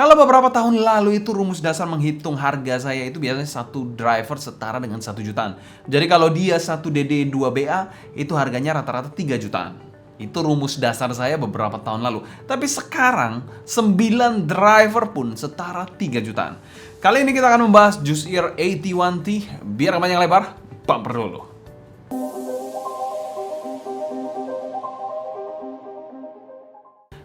Kalau beberapa tahun lalu itu rumus dasar menghitung harga saya itu biasanya satu driver setara dengan 1 jutaan. Jadi kalau dia 1 DD 2 BA itu harganya rata-rata 3 jutaan. Itu rumus dasar saya beberapa tahun lalu. Tapi sekarang 9 driver pun setara 3 jutaan. Kali ini kita akan membahas Juice Ear 81T. Biar panjang lebar, bumper dulu.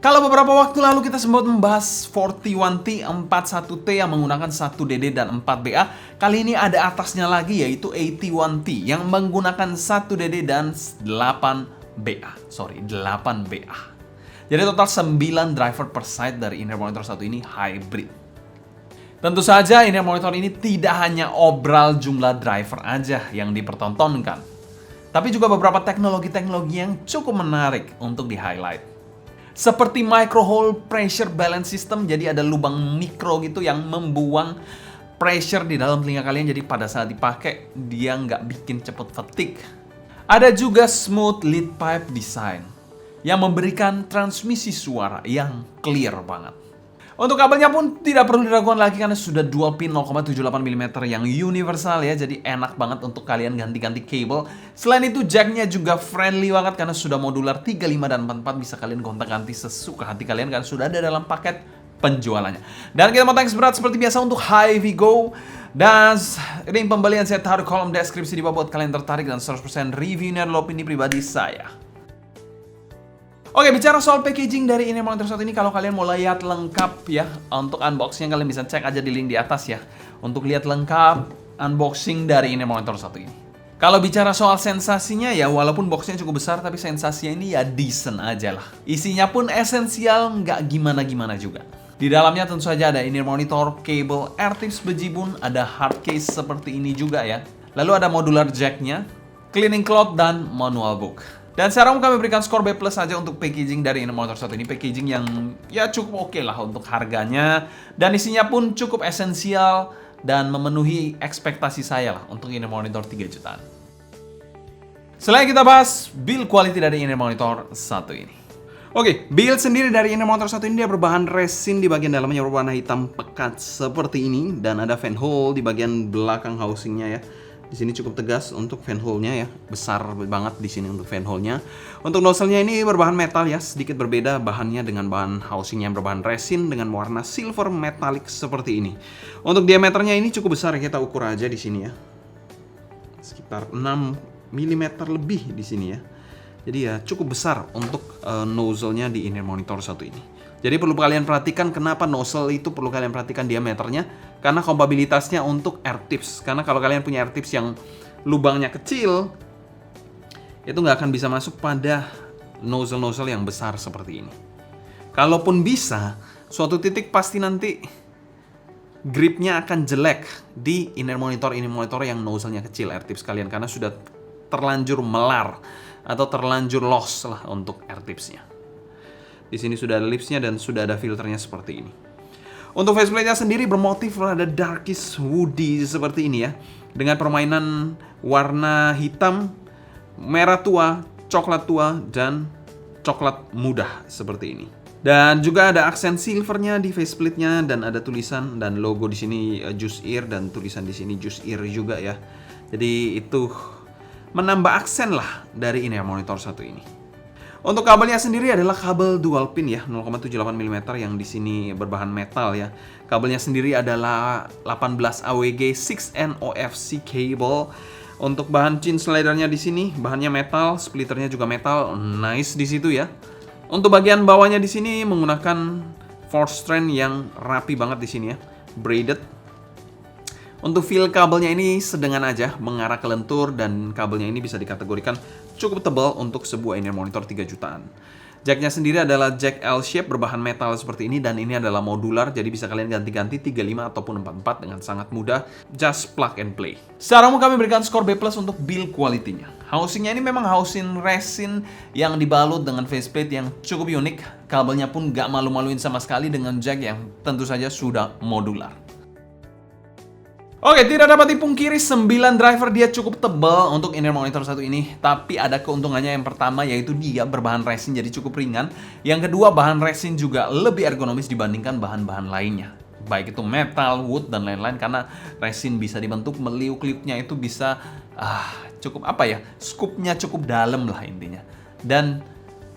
Kalau beberapa waktu lalu kita sempat membahas 41T 41T yang menggunakan 1 DD dan 4 BA, kali ini ada atasnya lagi yaitu 81T yang menggunakan 1 DD dan 8 BA. Jadi total 9 driver per side dari in-ear monitor satu ini hybrid. Tentu saja in-ear monitor ini tidak hanya obral jumlah driver aja yang dipertontonkan, tapi juga beberapa teknologi-teknologi yang cukup menarik untuk di-highlight. Seperti micro hole pressure balance system, jadi ada lubang mikro gitu yang membuang pressure di dalam telinga kalian, jadi pada saat dipakai dia nggak bikin cepet fatigue. Ada juga smooth lead pipe design yang memberikan transmisi suara yang clear banget. Untuk kabelnya pun tidak perlu diragukan lagi karena sudah dual pin 0,78 mm yang universal ya, jadi enak banget untuk kalian ganti-ganti kabel. Selain itu jacknya juga friendly banget karena sudah modular 35 dan 44, bisa kalian gonta-ganti sesuka hati kalian karena sudah ada dalam paket penjualannya. Dan kita mau thanks berat seperti biasa untuk HiFi Go. Dan link pembelian saya taruh kolom deskripsi di bawah buat kalian tertarik, dan 100% reviewnya adalah opini pribadi saya. Oke, bicara soal packaging dari in-ear monitor satu ini, kalau kalian mau lihat lengkap ya, untuk unboxing kalian bisa cek aja di link di atas ya, untuk lihat lengkap unboxing dari in-ear monitor satu ini. Kalau bicara soal sensasinya ya, walaupun boxnya cukup besar, tapi sensasinya ini ya decent aja lah. Isinya pun esensial, nggak gimana-gimana juga. Di dalamnya tentu saja ada in-ear monitor, kabel, AirTips bejibun, ada hard case seperti ini juga ya. Lalu ada modular jacknya, cleaning cloth, dan manual book. Dan sekarang kami berikan skor B+ saja untuk packaging dari in-ear monitor satu ini. Packaging yang ya cukup oke lah untuk harganya, dan isinya pun cukup esensial dan memenuhi ekspektasi saya lah untuk in-ear monitor 3 jutaan. Selain kita bahas build quality dari in-ear monitor satu ini. Oke, build sendiri dari in-ear monitor satu ini dia berbahan resin, di bagian dalamnya berwarna hitam pekat seperti ini, dan ada fan hole di bagian belakang housingnya ya. Di sini cukup tegas untuk fan hole-nya ya, besar banget di sini untuk fan hole-nya. Untuk nozzle-nya ini berbahan metal ya, sedikit berbeda bahannya dengan bahan housing yang berbahan resin dengan warna silver metallic seperti ini. Untuk diameternya ini cukup besar, kita ukur aja di sini ya. Sekitar 6 mm lebih di sini ya. Jadi ya cukup besar untuk nozzle-nya di in-ear monitor satu ini. Jadi perlu kalian perhatikan kenapa nozzle itu perlu kalian perhatikan diameternya, karena kompatibilitasnya untuk AirTips. Karena kalau kalian punya AirTips yang lubangnya kecil, itu nggak akan bisa masuk pada nozzle-nozzle yang besar seperti ini. Kalaupun bisa, suatu titik pasti nanti gripnya akan jelek di in-ear monitor yang nozzle-nya kecil AirTips kalian, karena sudah terlanjur melar atau terlanjur loss lah untuk AirTips-nya. Di sini sudah ada lipsnya dan sudah ada filternya seperti ini. Untuk faceplate-nya sendiri bermotif ada darkish woody seperti ini ya, dengan permainan warna hitam, merah tua, coklat tua, dan coklat muda seperti ini. Dan juga ada aksen silvernya di faceplate-nya, dan ada tulisan dan logo di sini Juice Ear, dan tulisan di sini Juice Ear juga ya. Jadi itu menambah aksen lah dari in-ear monitor satu ini. Untuk kabelnya sendiri adalah kabel dual pin ya, 0,78 mm yang di sini berbahan metal ya. Kabelnya sendiri adalah 18 AWG 6N OFC cable. Untuk bahan chin slidernya di sini bahannya metal, splitternya juga metal, nice di situ ya. Untuk bagian bawahnya di sini menggunakan 4-strand yang rapi banget di sini ya, braided. Untuk feel kabelnya ini sedengan aja, mengarah ke lentur, dan kabelnya ini bisa dikategorikan cukup tebal untuk sebuah in-ear monitor 3 jutaan. Jacknya sendiri adalah jack L-shape berbahan metal seperti ini, dan ini adalah modular, jadi bisa kalian ganti-ganti 35 ataupun 44 dengan sangat mudah, just plug and play. Sekarang kami berikan skor B+ untuk build quality-nya. Housingnya ini memang housing resin yang dibalut dengan faceplate yang cukup unik, kabelnya pun gak malu-maluin sama sekali dengan jack yang tentu saja sudah modular. Oke, tidak dapat dipungkiri 9 driver dia cukup tebal untuk inner monitor satu ini. Tapi ada keuntungannya yang pertama, yaitu dia berbahan resin jadi cukup ringan. Yang kedua, bahan resin juga lebih ergonomis dibandingkan bahan-bahan lainnya. Baik itu metal, wood, dan lain-lain. Karena resin bisa dibentuk, meliuk-liuknya itu bisa cukup scoopnya cukup dalam lah intinya. Dan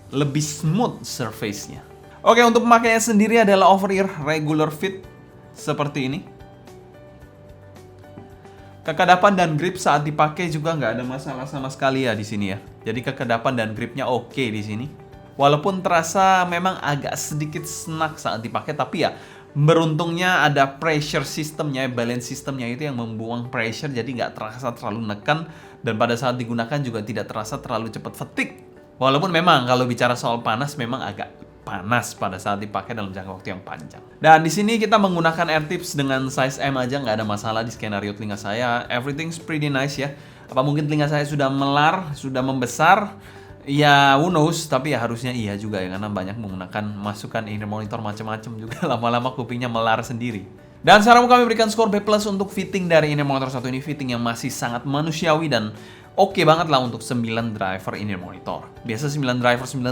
lebih smooth surface-nya. Oke, untuk pemakaiannya sendiri adalah over-ear regular fit seperti ini. Kekedapan dan grip saat dipakai juga nggak ada masalah sama sekali ya di sini ya. Jadi kekedapan dan gripnya oke di sini. Walaupun terasa memang agak sedikit senak saat dipakai, tapi ya beruntungnya ada pressure systemnya, balance systemnya itu yang membuang pressure, jadi nggak terasa terlalu nekan, dan pada saat digunakan juga tidak terasa terlalu cepat fatigue. Walaupun memang kalau bicara soal panas memang agak panas pada saat dipakai dalam jangka waktu yang panjang. Dan di sini kita menggunakan AirTips dengan size M aja, nggak ada masalah di skenario telinga saya. Everything's pretty nice ya. Apa mungkin telinga saya sudah melar, sudah membesar? Ya, who knows, tapi ya harusnya iya juga ya, karena banyak menggunakan masukan inner monitor macam-macam juga lama-lama kupingnya melar sendiri. Dan sekarang kami berikan skor B+ untuk fitting dari inner monitor satu ini, fitting yang masih sangat manusiawi dan oke banget lah untuk 9 driver inner monitor. Biasa 9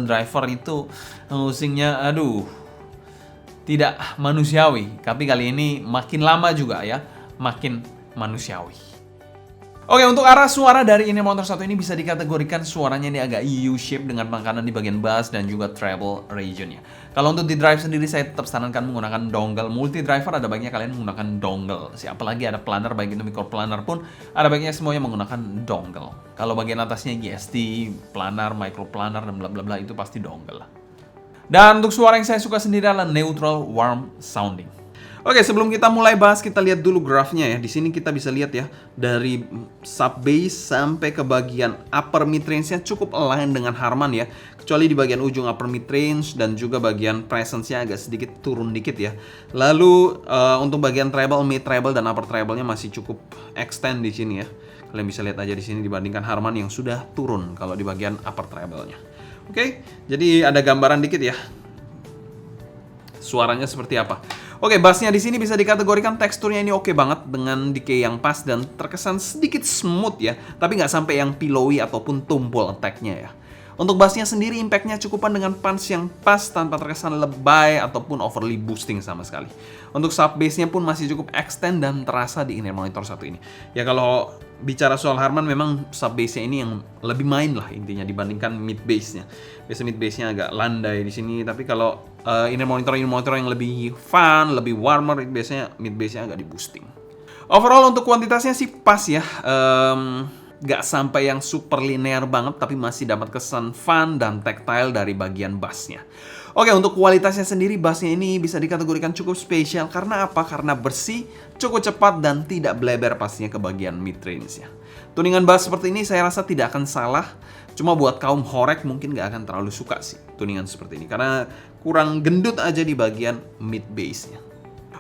driver itu housingnya tidak manusiawi. Tapi kali ini makin lama juga ya, makin manusiawi. Oke, untuk arah suara dari inner monitor satu ini bisa dikategorikan suaranya ini agak U-shape dengan penekanan di bagian bass dan juga treble regionnya. Kalau untuk di drive sendiri saya tetap sarankan menggunakan dongle. Multi driver ada baiknya kalian menggunakan dongle. Apalagi ada planar, baik itu micro planar pun ada baiknya semuanya menggunakan dongle. Kalau bagian atasnya GST, planar, micro planar dan bla bla bla itu pasti dongle lah. Dan untuk suara yang saya suka sendiri adalah neutral warm sounding. Oke, sebelum kita mulai bahas, kita lihat dulu grafnya ya. Di sini kita bisa lihat ya, dari sub bass sampai ke bagian upper mid range-nya cukup align dengan Harman ya. Kecuali di bagian ujung upper mid range dan juga bagian presence-nya agak sedikit turun dikit ya. Lalu untuk bagian treble, mid treble dan upper treble-nya masih cukup extend di sini ya. Kalian bisa lihat aja di sini dibandingkan Harman yang sudah turun kalau di bagian upper treble-nya. Oke, jadi ada gambaran dikit ya. Suaranya seperti apa? Oke, bassnya di sini bisa dikategorikan teksturnya ini oke banget dengan decay yang pas dan terkesan sedikit smooth ya, tapi nggak sampai yang pillowy ataupun tumpul attack-nya ya. Untuk bassnya sendiri impact-nya cukupan dengan punch yang pas tanpa terkesan lebay ataupun overly boosting sama sekali. Untuk sub bass-nya pun masih cukup extend dan terasa di inner monitor satu ini. Ya kalau bicara soal Harman memang sub bass-nya ini yang lebih main lah intinya dibandingkan mid bass-nya. Biasa mid bass-nya agak landai di sini, tapi kalau inner monitor yang lebih fun, lebih warmer, biasanya mid bass-nya agak di boosting. Overall untuk kuantitasnya sih pas ya. Gak sampai yang super linear banget, tapi masih dapat kesan fun dan tactile dari bagian bassnya. Oke, untuk kualitasnya sendiri, bassnya ini bisa dikategorikan cukup spesial. Karena apa? Karena bersih, cukup cepat, dan tidak bleber pastinya ke bagian mid range-nya. Tuningan bass seperti ini saya rasa tidak akan salah. Cuma buat kaum horek mungkin gak akan terlalu suka sih tuningan seperti ini. Karena kurang gendut aja di bagian mid bass-nya.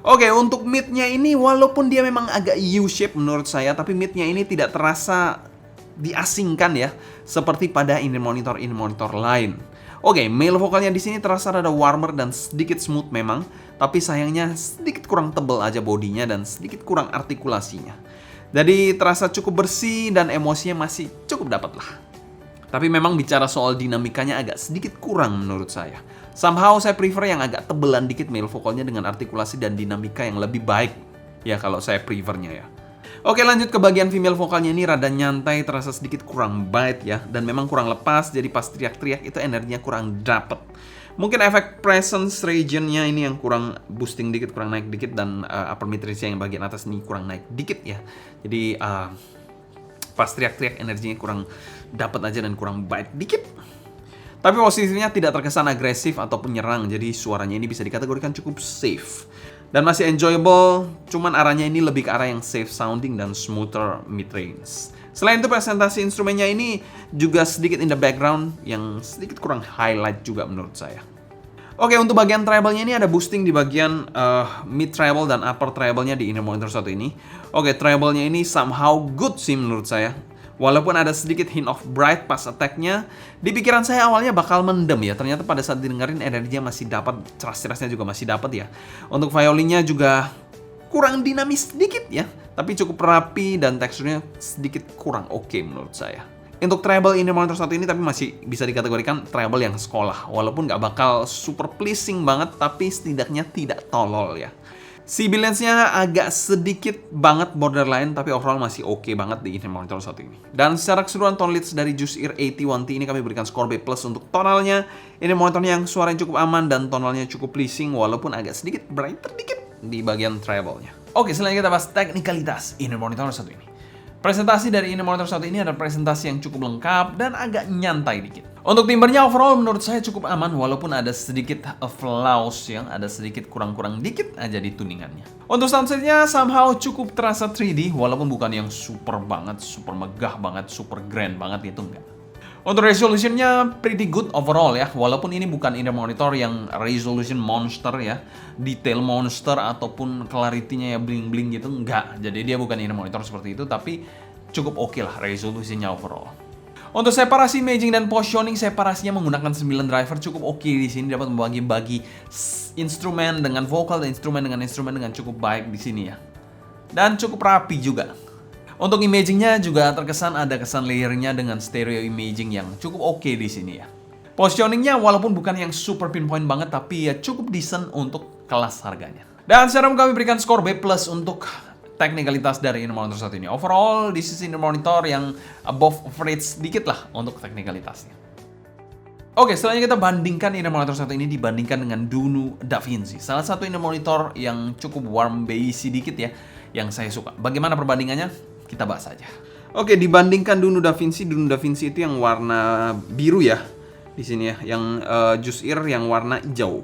Oke, untuk mid-nya ini walaupun dia memang agak U-shape menurut saya, tapi mid-nya ini tidak terasa diasingkan ya, seperti pada inner monitor lain. Oke, male vokalnya di sini terasa rada warmer dan sedikit smooth memang, tapi sayangnya sedikit kurang tebal aja bodinya dan sedikit kurang artikulasinya. Jadi terasa cukup bersih dan emosinya masih cukup dapat lah. Tapi memang bicara soal dinamikanya agak sedikit kurang menurut saya. Somehow saya prefer yang agak tebelan dikit male vokalnya dengan artikulasi dan dinamika yang lebih baik. Ya kalau saya prefernya ya. Oke, lanjut ke bagian female vokalnya ini rada nyantai, terasa sedikit kurang bite ya, dan memang kurang lepas, jadi pas teriak-teriak itu energinya kurang dapet. Mungkin efek presence region-nya ini yang kurang boosting dikit, kurang naik dikit, dan upper mid range-nya yang bagian atas ini kurang naik dikit ya. Jadi pas teriak-teriak energinya kurang dapet aja dan kurang bite dikit. Tapi posisinya tidak terkesan agresif ataupun nyerang, jadi suaranya ini bisa dikategorikan cukup safe. Dan masih enjoyable, cuman arahnya ini lebih ke arah yang safe sounding dan smoother mid-range. Selain itu presentasi instrumennya ini juga sedikit in the background yang sedikit kurang highlight juga menurut saya. Oke, untuk bagian treble-nya ini ada boosting di bagian mid treble dan upper treble-nya di inner monitor satu ini. Oke, treble-nya ini somehow good sih menurut saya. Walaupun ada sedikit hint of bright pas attack-nya, di pikiran saya awalnya bakal mendem ya. Ternyata pada saat didengerin energinya masih dapat, ceras-cerasnya juga masih dapat ya. Untuk violinnya juga kurang dinamis sedikit ya. Tapi cukup rapi dan teksturnya sedikit kurang oke menurut saya. Untuk treble in-ear monitor satu ini tapi masih bisa dikategorikan treble yang sekolah. Walaupun nggak bakal super pleasing banget, tapi setidaknya tidak tolol ya. Si balance-nya agak sedikit banget borderline, tapi overall masih oke banget di in-ear monitor satu ini. Dan secara keseluruhan tone leads dari Juice Ear 81T ini kami berikan skor B+ untuk tonalnya. Ini monitor yang suaranya cukup aman dan tonalnya cukup pleasing, walaupun agak sedikit brighter dikit di bagian treble-nya. Oke, selanjutnya kita bahas teknikalitas in-ear monitor satu ini. Presentasi dari in-ear monitor satu ini ada presentasi yang cukup lengkap dan agak nyantai dikit. Untuk timbernya overall menurut saya cukup aman, walaupun ada sedikit flaws yang ada sedikit kurang-kurang dikit aja di tuningannya. Untuk soundsetnya somehow cukup terasa 3D, walaupun bukan yang super banget, super megah banget, super grand banget, itu enggak. Untuk resolutionnya pretty good overall ya, walaupun ini bukan in-ear monitor yang resolution monster ya, detail monster ataupun clarity-nya ya bling-bling gitu, enggak. Jadi dia bukan in-ear monitor seperti itu, tapi cukup oke lah resolusinya overall. Untuk separasi imaging dan positioning, separasinya menggunakan 9 driver cukup oke di sini, dapat membagi-bagi instrumen dengan vokal dan instrumen dengan cukup baik di sini ya. Dan cukup rapi juga. Untuk imagingnya juga terkesan ada kesan layernya dengan stereo imaging yang cukup oke di sini ya. Positioningnya walaupun bukan yang super pinpoint banget, tapi ya cukup decent untuk kelas harganya. Dan secara kami berikan skor B+ untuk teknikalitas dari in-ear monitor satu ini. Overall, di sisi in-ear monitor yang above average sedikit lah untuk teknikalitasnya. Oke, selanjutnya kita bandingkan in-ear monitor satu ini dibandingkan dengan Dunu DaVinci. Salah satu in-ear monitor yang cukup warm bassy dikit ya, yang saya suka. Bagaimana perbandingannya? Kita bahas aja. Oke, dibandingkan Dunu DaVinci itu yang warna biru ya di sini ya, yang Juice Ear yang warna hijau.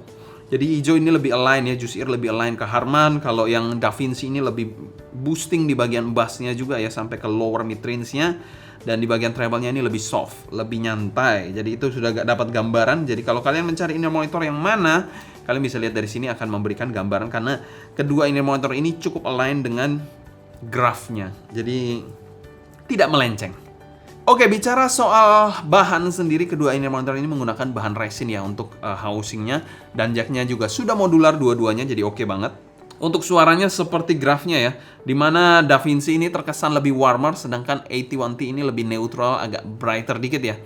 Jadi hijau ini lebih align ya, Juice Ear lebih align ke Harman. Kalau yang DaVinci ini lebih boosting di bagian bassnya juga ya, sampai ke lower mid range-nya. Dan di bagian treble-nya ini lebih soft, lebih nyantai. Jadi itu sudah gak dapat gambaran. Jadi kalau kalian mencari in-ear monitor yang mana, kalian bisa lihat dari sini akan memberikan gambaran, karena kedua in-ear monitor ini cukup align dengan grafnya, jadi tidak melenceng. Oke, bicara soal bahan sendiri, kedua in-ear monitor ini menggunakan bahan resin ya untuk housingnya, dan jacknya juga sudah modular dua-duanya, jadi oke banget. Untuk suaranya seperti grafnya ya, dimana DaVinci ini terkesan lebih warmer, sedangkan 81T ini lebih neutral, agak brighter dikit ya.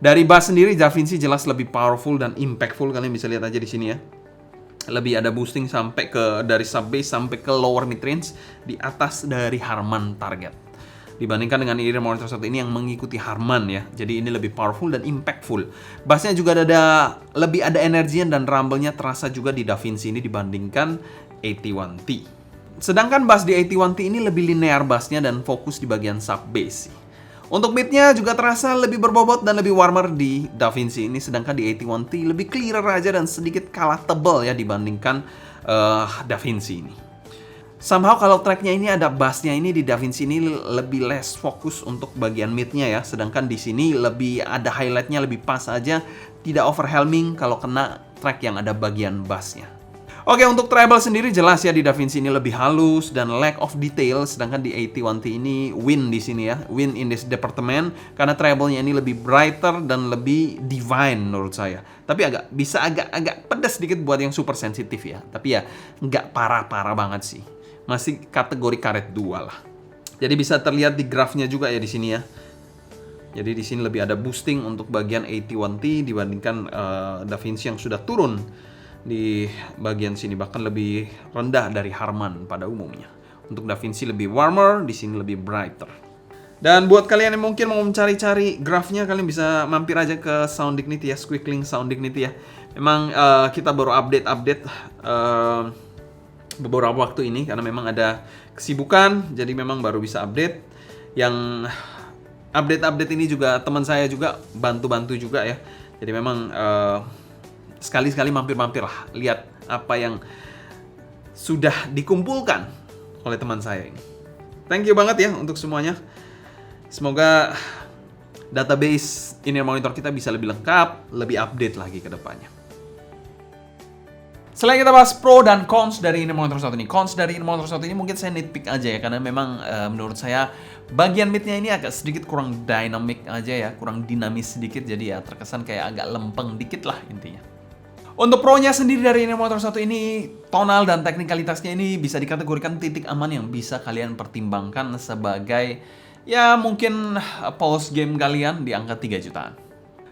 Dari bass sendiri, DaVinci jelas lebih powerful dan impactful, kalian bisa lihat aja di sini ya. Lebih ada boosting sampai ke dari sub bass sampai ke lower mid range di atas dari Harman Target. Dibandingkan dengan in-ear monitor satu ini yang mengikuti Harman ya. Jadi ini lebih powerful dan impactful. Bassnya juga lebih ada energinya dan rumble-nya terasa juga di DaVinci ini dibandingkan 81T. Sedangkan bass di 81T ini lebih linear bassnya dan fokus di bagian sub bass. Untuk mid-nya juga terasa lebih berbobot dan lebih warmer di DaVinci ini, sedangkan di 81T lebih clearer aja dan sedikit kalah tebal ya dibandingkan DaVinci ini. Somehow kalau tracknya ini ada bassnya ini, di DaVinci ini lebih less fokus untuk bagian mid-nya ya, sedangkan di sini lebih ada highlight-nya, lebih pas aja, tidak overwhelming kalau kena track yang ada bagian bassnya. Oke, untuk treble sendiri jelas ya di DaVinci ini lebih halus dan lack of detail, sedangkan di 81T ini win di sini ya, win in this department karena treble-nya ini lebih brighter dan lebih divine menurut saya. Tapi agak pedas sedikit buat yang super sensitif ya. Tapi ya nggak parah-parah banget sih. Masih kategori karet 2 lah. Jadi bisa terlihat di grafnya juga ya di sini ya. Jadi di sini lebih ada boosting untuk bagian 81T dibandingkan DaVinci yang sudah turun di bagian sini, bahkan lebih rendah dari Harman pada umumnya. Untuk DaVinci lebih warmer, di sini lebih brighter. Dan buat kalian yang mungkin mau mencari-cari grafnya, kalian bisa mampir aja ke Sound Dignity ya, Squeakling Sound Dignity ya. Memang kita baru update beberapa waktu ini karena memang ada kesibukan, jadi memang baru bisa update. Yang update ini juga teman saya juga bantu juga ya. Jadi memang sekali-sekali mampir-mampir lah, lihat apa yang sudah dikumpulkan oleh teman saya ini. Thank you banget ya untuk semuanya. Semoga database in-ear monitor kita bisa lebih lengkap, lebih update lagi ke depannya. Selain kita bahas pro dan cons dari in-ear monitor satu ini. Cons dari in-ear monitor satu ini mungkin saya nitpick aja ya, karena memang menurut saya bagian mid-nya ini agak sedikit kurang dynamic aja ya, kurang dinamis sedikit, jadi ya terkesan kayak agak lempeng dikit lah intinya. Untuk pro-nya sendiri dari Inner Monitor 1 ini, tonal dan teknikalitasnya ini bisa dikategorikan titik aman yang bisa kalian pertimbangkan sebagai ya mungkin post game kalian di angka 3 jutaan.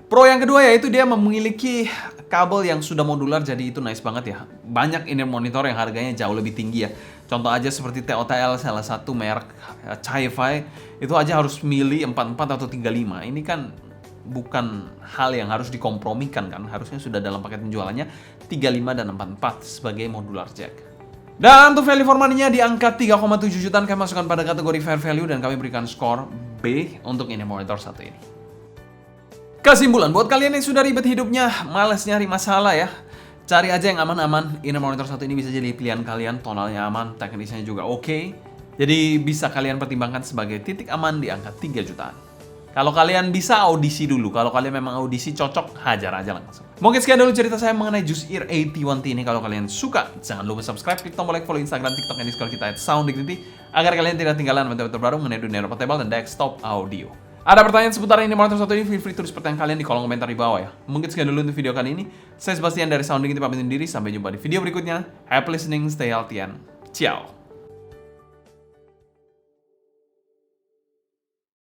Pro yang kedua yaitu dia memiliki kabel yang sudah modular, jadi itu nice banget ya. Banyak inner monitor yang harganya jauh lebih tinggi ya. Contoh aja seperti TOTL, salah satu merek Chi-Fi, itu aja harus milih 44 atau 35. Ini kan bukan hal yang harus dikompromikan kan. Harusnya sudah dalam paket penjualannya 35 dan 44 sebagai modular jack. Dan untuk value for money-nya di angka 3,7 jutaan, kami masukkan pada kategori fair value dan kami berikan skor B untuk inner monitor 1 ini. Kesimpulan, buat kalian yang sudah ribet hidupnya, males nyari masalah ya, cari aja yang aman-aman. Inner Monitor 1 ini bisa jadi pilihan kalian, tonalnya aman, teknisnya juga oke. Jadi bisa kalian pertimbangkan sebagai titik aman di angka 3 jutaan. Kalau kalian bisa audisi dulu, kalau kalian memang audisi cocok, hajar aja langsung. Mungkin sekian dulu cerita saya mengenai Juiced Ear 81T ini. Kalau kalian suka, jangan lupa subscribe, klik tombol like, follow Instagram, TikTok, dan Discord kita @sounddignity agar kalian tidak ketinggalan konten terbaru mengenai dunia portable dan desktop audio. Ada pertanyaan seputar Inner Monitor 1 ini, feel free tulis pertanyaan kalian di kolom komentar di bawah ya. Mungkin sekian dulu untuk video kali ini. Saya Sebastian dari Sounding Itu pamit undur diri, sampai jumpa di video berikutnya. Happy listening, stay healthy, and ciao.